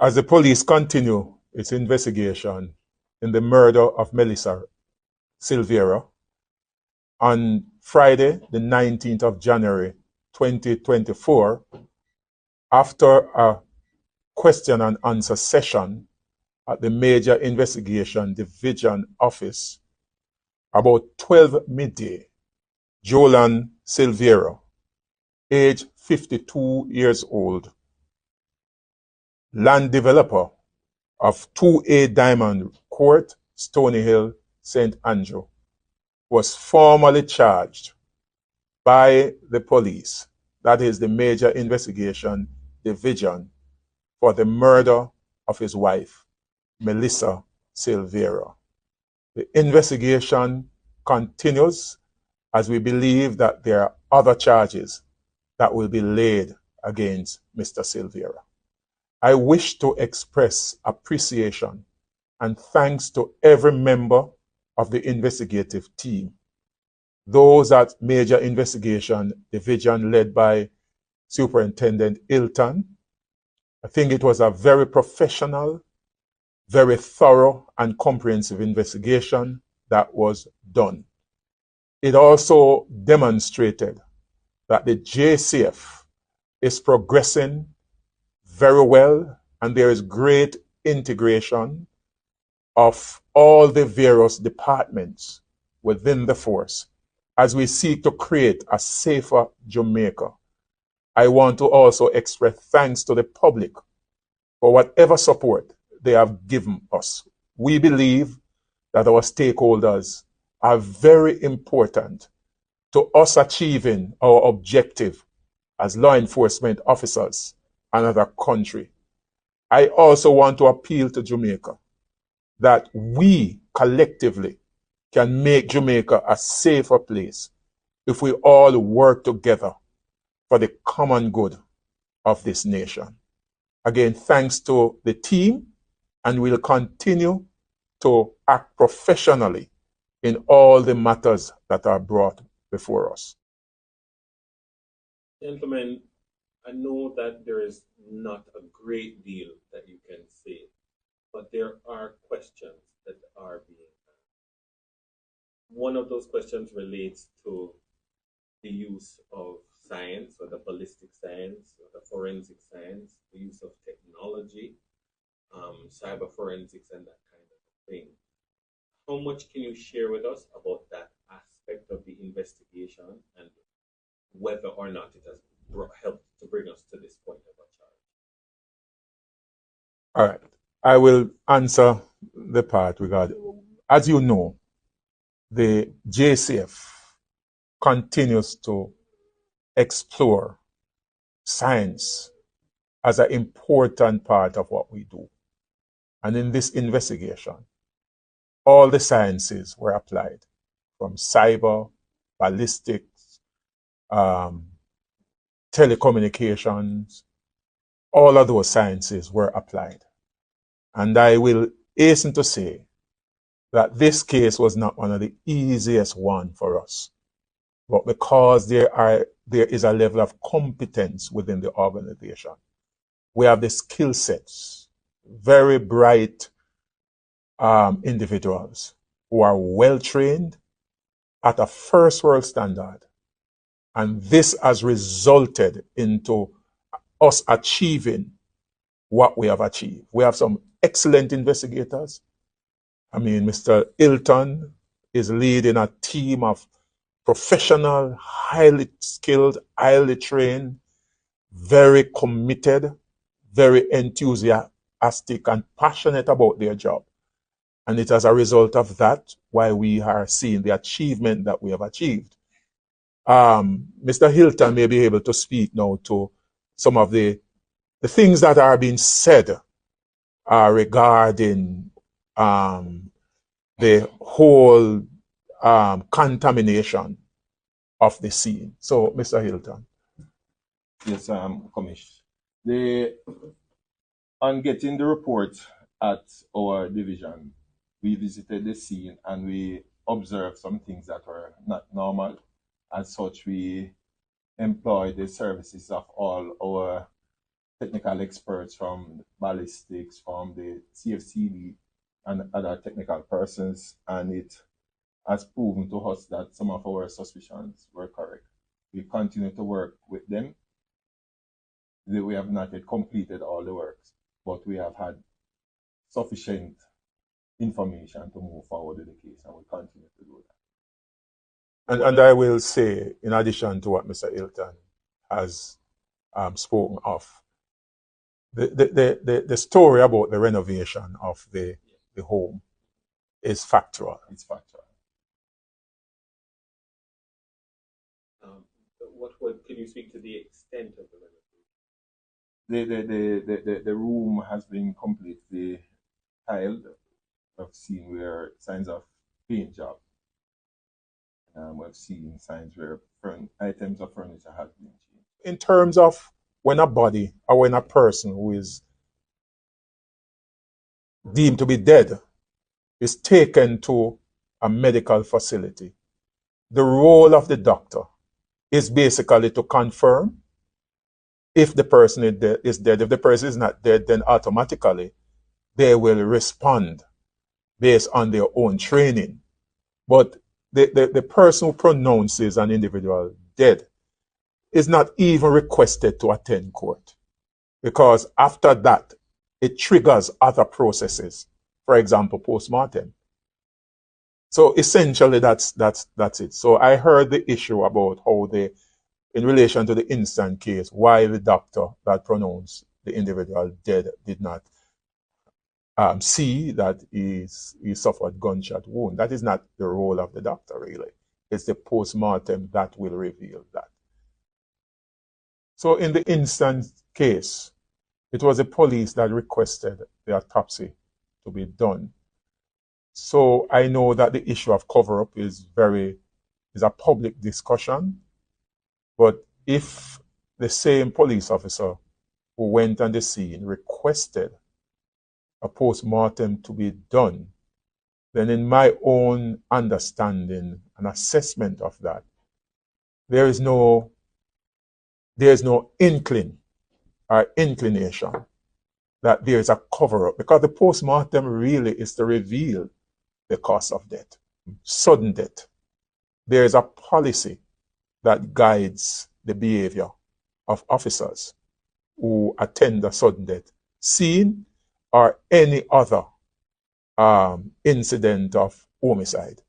As the police continue its investigation in the murder of Melissa Silvera, on Friday, the 19th of January 2024, after a question and answer session at the Major Investigation Division office, about 12 midday, Jolyan Silvera, age 52 years old, land developer of 2A Diamond Court, Stony Hill, St. Andrew, was formally charged by the police, that is the Major Investigation Division, for the murder of his wife, Melissa Silvera. The investigation continues as we believe that there are other charges that will be laid against Mr. Silvera. I wish to express appreciation and thanks to every member of the investigative team, those at Major Investigation Division led by Superintendent Hilton. I think it was a very professional, very thorough and comprehensive investigation that was done. It also demonstrated that the JCF is progressing very well and there is great integration of all the various departments within the force as we seek to create a safer Jamaica. I want to also express thanks to the public for whatever support they have given us. We believe that our stakeholders are very important to us achieving our objective as law enforcement officers and as a country. I also want to appeal to Jamaica that we collectively can make Jamaica a safer place if we all work together for the common good of this nation. Again, thanks to the team, and we'll continue to act professionally in all the matters that are brought before us. Gentlemen, I know that there is not a great deal that you can say, but there are questions that are being asked. One of those questions relates to the use of science, or the ballistic science, or the forensic science, the use of technology, cyber forensics, and that kind of thing. How much can you share with us about that aspect of the investigation and whether or not it has helped to bring us to this point of a charge? All right. I will answer the part regarding, as you know, the JCF continues to explore science as an important part of what we do. And in this investigation, all the sciences were applied, from cyber, ballistics, telecommunications, all of those sciences were applied. And I will hasten to say that this case was not one of the easiest ones for us, but because there is a level of competence within the organization. We have the skill sets, very bright individuals who are well trained at a first world standard. And this has resulted into us achieving what we have achieved. We have some excellent investigators. I mean, Mr. Hilton is leading a team of professional, highly skilled, highly trained, very committed, very enthusiastic and passionate about their job. And it is as a result of that why we are seeing the achievement that we have achieved. Mr. Hilton may be able to speak now to some of the things that are being said regarding the whole contamination of the scene. So, Mr. Hilton. Yes, Commish. On getting the report at our division, we visited the scene and we observed some things that were not normal. As such, we employed the services of all our technical experts from ballistics, from the CFCB, and other technical persons, and it has proven to us that some of our suspicions were correct. We continue to work with them. We have not yet completed all the works, but we have had sufficient information to move forward with the case, and we continue to do that. And I will say, in addition to what Mr. Hilton has spoken of, the story about the renovation of the home is factual. It's factual. Can you speak to the extent of the renovation? The room has been completely tiled. I've seen where signs of paint job. We've seen signs where items of furniture have been changed. In terms of when a body or when a person who is deemed to be dead is taken to a medical facility, the role of the doctor is basically to confirm if the person is dead. If the person is not dead, then automatically they will respond based on their own training. But the person who pronounces an individual dead is not even requested to attend court, because after that, it triggers other processes, for example, post-mortem. So essentially, that's it. So I heard the issue about how in relation to the instant case, why the doctor that pronounced the individual dead did not see that he suffered gunshot wound. That is not the role of the doctor, really. It's the post-mortem that will reveal that. So in the instant case, it was the police that requested the autopsy to be done. So I know that the issue of cover-up is a public discussion, but if the same police officer who went on the scene requested a post-mortem to be done, then in my own understanding and assessment of that, there is no inkling or inclination that there is a cover-up, because the post-mortem really is to reveal the cause of death, sudden death. There is a policy that guides the behavior of officers who attend a sudden death scene or any other incident of homicide.